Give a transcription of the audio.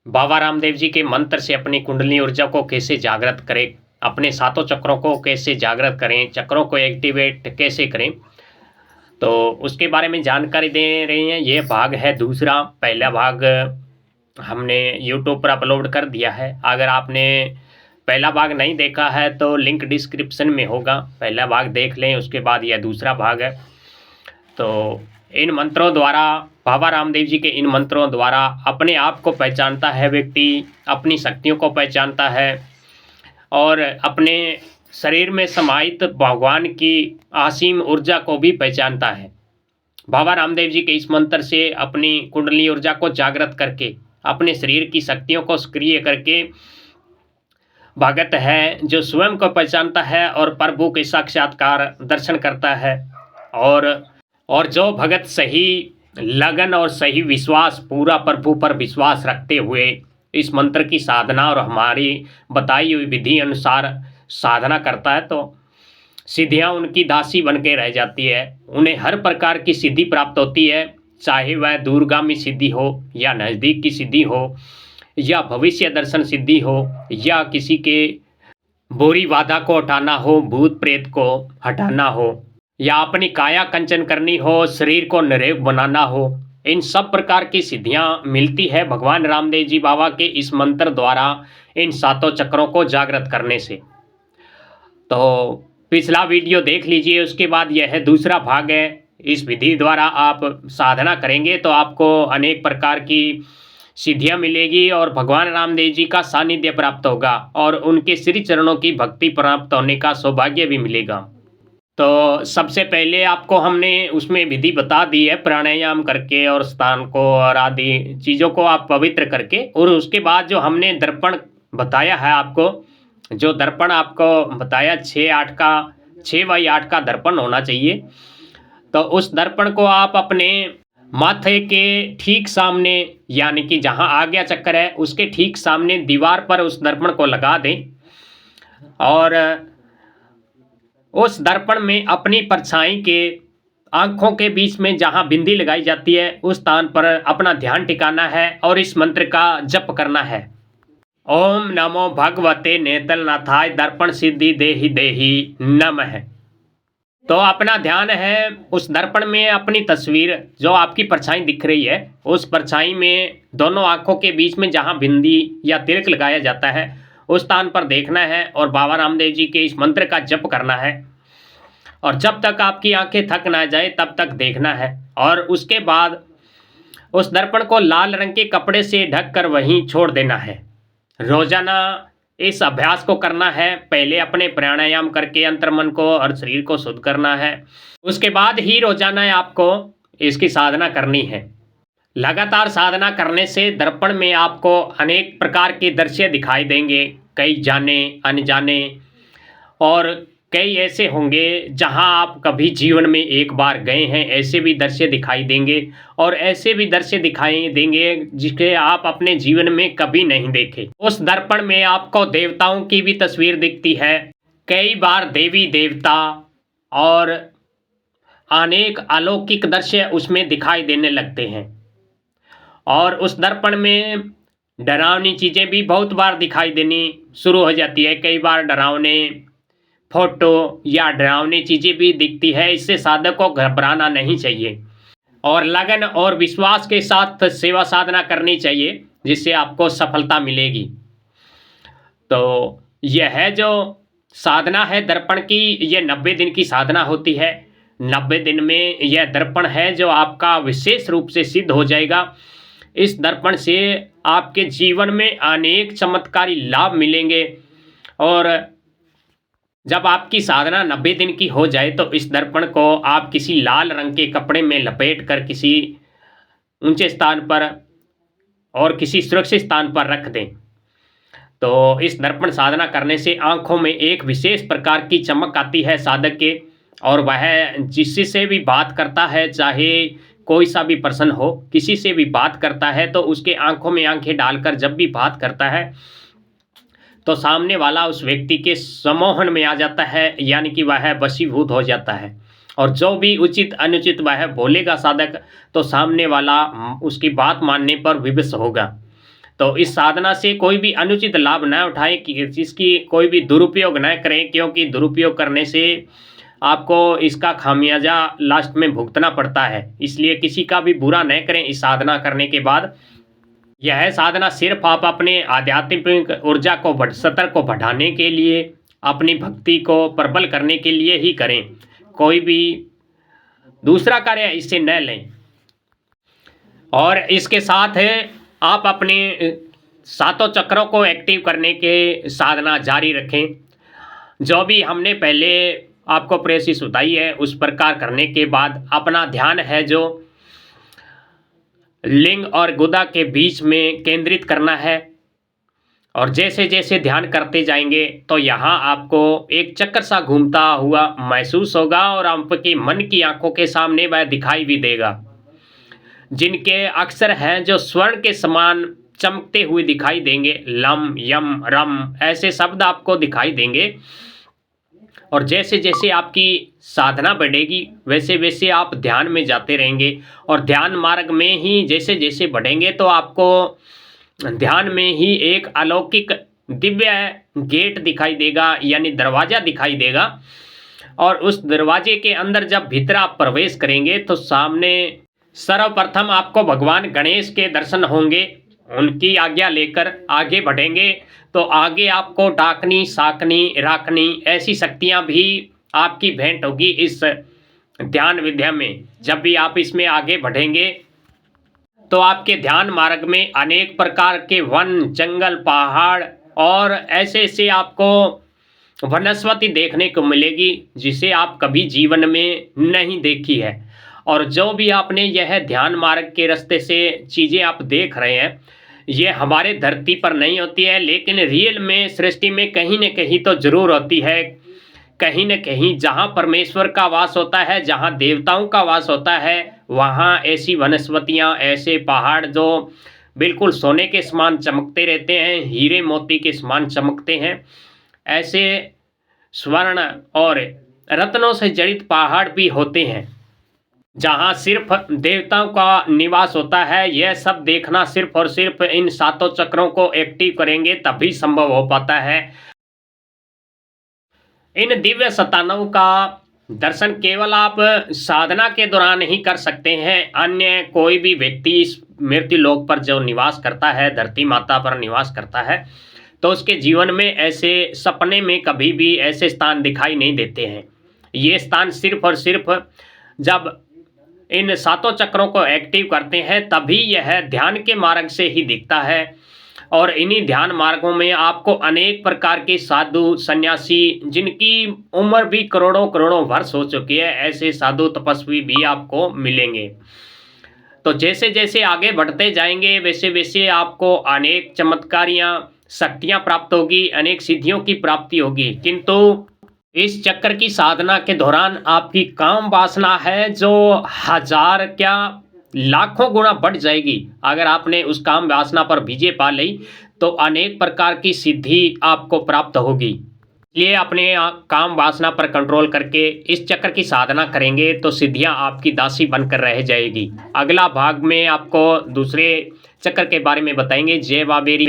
बाबा रामदेव जी के मंत्र से अपनी कुंडली ऊर्जा को कैसे जागृत करें, अपने सातों चक्रों को कैसे जागृत करें, चक्रों को एक्टिवेट कैसे करें, तो उसके बारे में जानकारी दे रहे हैं। ये भाग है दूसरा। पहला भाग हमने यूट्यूब पर अपलोड कर दिया है। अगर आपने पहला भाग नहीं देखा है तो लिंक डिस्क्रिप्शन में होगा, पहला भाग देख लें, उसके बाद यह दूसरा भाग है। तो इन मंत्रों द्वारा, बाबा रामदेव जी के इन मंत्रों द्वारा अपने आप को पहचानता है व्यक्ति, अपनी शक्तियों को पहचानता है और अपने शरीर में समाहित भगवान की असीम ऊर्जा को भी पहचानता है। बाबा रामदेव जी के इस मंत्र से अपनी कुंडली ऊर्जा को जागृत करके, अपने शरीर की शक्तियों को सक्रिय करके भगत है जो स्वयं को पहचानता है और प्रभु के साक्षात्कार दर्शन करता है। और जो भगत सही लगन और सही विश्वास, पूरा प्रभु पर विश्वास रखते हुए इस मंत्र की साधना और हमारी बताई हुई विधि अनुसार साधना करता है, तो सिद्धियां उनकी दासी बन के रह जाती है। उन्हें हर प्रकार की सिद्धि प्राप्त होती है, चाहे वह दूरगामी सिद्धि हो या नज़दीक की सिद्धि हो या भविष्य दर्शन सिद्धि हो या किसी के बुरी बाधा को हटाना हो, भूत प्रेत को हटाना हो या अपनी काया कंचन करनी हो, शरीर को निरोग बनाना हो। इन सब प्रकार की सिद्धियां मिलती है भगवान रामदेव जी बाबा के इस मंत्र द्वारा, इन सातों चक्रों को जागृत करने से। तो पिछला वीडियो देख लीजिए, उसके बाद यह है दूसरा भाग है। इस विधि द्वारा आप साधना करेंगे तो आपको अनेक प्रकार की सिद्धियां मिलेगी और भगवान रामदेव जी का सानिध्य प्राप्त होगा और उनके श्री चरणों की भक्ति प्राप्त होने का सौभाग्य भी मिलेगा। तो सबसे पहले आपको हमने उसमें विधि बता दी है, प्राणायाम करके और स्थान को और आदि चीज़ों को आप पवित्र करके। और उसके बाद जो हमने दर्पण बताया है आपको, जो दर्पण आपको बताया 6x8 का दर्पण होना चाहिए। तो उस दर्पण को आप अपने माथे के ठीक सामने, यानी कि जहाँ आज्ञा चक्र है उसके ठीक सामने दीवार पर उस दर्पण को लगा दें और उस दर्पण में अपनी परछाई के आँखों के बीच में जहाँ बिंदी लगाई जाती है उस स्थान पर अपना ध्यान टिकाना है और इस मंत्र का जप करना है। ओम नमो भगवते नेतलनाथाय दर्पण सिद्धि देहि देहि नमः। तो अपना ध्यान है उस दर्पण में, अपनी तस्वीर जो आपकी परछाई दिख रही है उस परछाई में दोनों आँखों के बीच में जहाँ बिंदी या तिलक लगाया जाता है उस स्थान पर देखना है और बाबा रामदेव जी के इस मंत्र का जप करना है। और जब तक आपकी आंखें थक ना जाए तब तक देखना है। और उसके बाद उस दर्पण को लाल रंग के कपड़े से ढक कर वहीं छोड़ देना है। रोजाना इस अभ्यास को करना है। पहले अपने प्राणायाम करके अंतर्मन को और शरीर को शुद्ध करना है, उसके बाद ही रोजाना आपको इसकी साधना करनी है। लगातार साधना करने से दर्पण में आपको अनेक प्रकार के दृश्य दिखाई देंगे, कई जाने अनजाने, और कई ऐसे होंगे जहां आप कभी जीवन में एक बार गए हैं, ऐसे भी दृश्य दिखाई देंगे और ऐसे भी दृश्य दिखाई देंगे जिसे आप अपने जीवन में कभी नहीं देखे। उस दर्पण में आपको देवताओं की भी तस्वीर दिखती है, कई बार देवी देवता और अनेक अलौकिक दृश्य उसमें दिखाई देने लगते हैं। और उस दर्पण में डरावनी चीज़ें भी बहुत बार दिखाई देनी शुरू हो जाती है। कई बार डरावने फोटो या डरावनी चीज़ें भी दिखती है। इससे साधक को घबराना नहीं चाहिए और लगन और विश्वास के साथ सेवा साधना करनी चाहिए, जिससे आपको सफलता मिलेगी। तो यह है जो साधना है दर्पण की, यह 90 दिन की साधना होती है। 90 दिन में यह दर्पण है जो आपका विशेष रूप से सिद्ध हो जाएगा। इस दर्पण से आपके जीवन में अनेक चमत्कारी लाभ मिलेंगे। और जब आपकी साधना 90 दिन की हो जाए तो इस दर्पण को आप किसी लाल रंग के कपड़े में लपेट कर किसी ऊंचे स्थान पर और किसी सुरक्षित स्थान पर रख दें। तो इस दर्पण साधना करने से आंखों में एक विशेष प्रकार की चमक आती है साधक के, और वह जिससे भी बात करता है, चाहे कोई सा भी पर्सन हो, किसी से भी बात करता है तो उसके आंखों में आंखें डालकर जब भी बात करता है तो सामने वाला उस व्यक्ति के सम्मोहन में आ जाता है, यानी कि वह वशीभूत हो जाता है। और जो भी उचित अनुचित वह बोलेगा साधक, तो सामने वाला उसकी बात मानने पर विवश होगा। तो इस साधना से कोई भी अनुचित लाभ ना उठाएं, कि जिसकी कोई भी दुरुपयोग ना करें, क्योंकि दुरुपयोग करने से आपको इसका खामियाजा लास्ट में भुगतना पड़ता है। इसलिए किसी का भी बुरा न करें इस साधना करने के बाद। यह साधना सिर्फ आप अपने आध्यात्मिक ऊर्जा को स्तर को बढ़ाने के लिए, अपनी भक्ति को प्रबल करने के लिए ही करें। कोई भी दूसरा कार्य इससे न लें। और इसके साथ आप अपने सातों चक्रों को एक्टिव करने के साधना जारी रखें। जो भी हमने पहले आपको प्रेसिस बताई है उस प्रकार करने के बाद अपना ध्यान है जो लिंग और गुदा के बीच में केंद्रित करना है। और जैसे जैसे ध्यान करते जाएंगे तो यहाँ आपको एक चक्कर सा घूमता हुआ महसूस होगा और आपके मन की आंखों के सामने वह दिखाई भी देगा, जिनके अक्षर हैं जो स्वर्ण के समान चमकते हुए दिखाई देंगे। लम, यम, रम ऐसे शब्द आपको दिखाई देंगे। और जैसे जैसे आपकी साधना बढ़ेगी वैसे वैसे आप ध्यान में जाते रहेंगे। और ध्यान मार्ग में ही जैसे जैसे बढ़ेंगे तो आपको ध्यान में ही एक अलौकिक दिव्य गेट दिखाई देगा, यानी दरवाज़ा दिखाई देगा। और उस दरवाजे के अंदर जब भीतर आप प्रवेश करेंगे तो सामने सर्वप्रथम आपको भगवान गणेश के दर्शन होंगे। उनकी आज्ञा लेकर आगे बढ़ेंगे तो आगे आपको डाकनी, साकनी, राखनी ऐसी शक्तियां भी आपकी भेंट होगी इस ध्यान विद्या में। जब भी आप इसमें आगे बढ़ेंगे तो आपके ध्यान मार्ग में अनेक प्रकार के वन, जंगल, पहाड़ और ऐसे ऐसे आपको वनस्पति देखने को मिलेगी जिसे आप कभी जीवन में नहीं देखी है। और जो भी आपने यह ध्यान मार्ग के रास्ते से चीज़ें आप देख रहे हैं ये हमारे धरती पर नहीं होती है, लेकिन रियल में सृष्टि में कहीं न कहीं तो जरूर होती है। कहीं न कहीं जहाँ परमेश्वर का वास होता है, जहाँ देवताओं का वास होता है, वहाँ ऐसी वनस्पतियाँ, ऐसे पहाड़ जो बिल्कुल सोने के समान चमकते रहते हैं, हीरे मोती के समान चमकते हैं, ऐसे स्वर्ण और रत्नों से जड़ित पहाड़ भी होते हैं जहाँ सिर्फ देवताओं का निवास होता है। यह सब देखना सिर्फ और सिर्फ इन सातों चक्रों को एक्टिव करेंगे तभी संभव हो पाता है। इन दिव्य स्थानों का दर्शन केवल आप साधना के दौरान ही कर सकते हैं। अन्य कोई भी व्यक्ति इस मृत्यु लोक पर जो निवास करता है, धरती माता पर निवास करता है, तो उसके जीवन में ऐसे सपने में कभी भी ऐसे स्थान दिखाई नहीं देते हैं। ये स्थान सिर्फ और सिर्फ जब इन सातों चक्रों को एक्टिव करते हैं तभी यह ध्यान के मार्ग से ही दिखता है। और इन्हीं ध्यान मार्गों में आपको अनेक प्रकार के साधु, सन्यासी, जिनकी उम्र भी करोड़ों करोड़ों वर्ष हो चुकी है, ऐसे साधु तपस्वी भी आपको मिलेंगे। तो जैसे जैसे आगे बढ़ते जाएंगे वैसे वैसे आपको अनेक चमत्कारियाँ, शक्तियाँ प्राप्त होगी, अनेक सिद्धियों की प्राप्ति होगी। किंतु इस चक्र की साधना के दौरान आपकी काम वासना है जो हजार क्या लाखों गुना बढ़ जाएगी। अगर आपने उस काम वासना पर विजय पा ली तो अनेक प्रकार की सिद्धि आपको प्राप्त होगी। इसलिए अपने काम वासना पर कंट्रोल करके इस चक्र की साधना करेंगे तो सिद्धियां आपकी दासी बनकर रह जाएगी। अगला भाग में आपको दूसरे चक्र के बारे में बताएंगे। जय बाबेरी।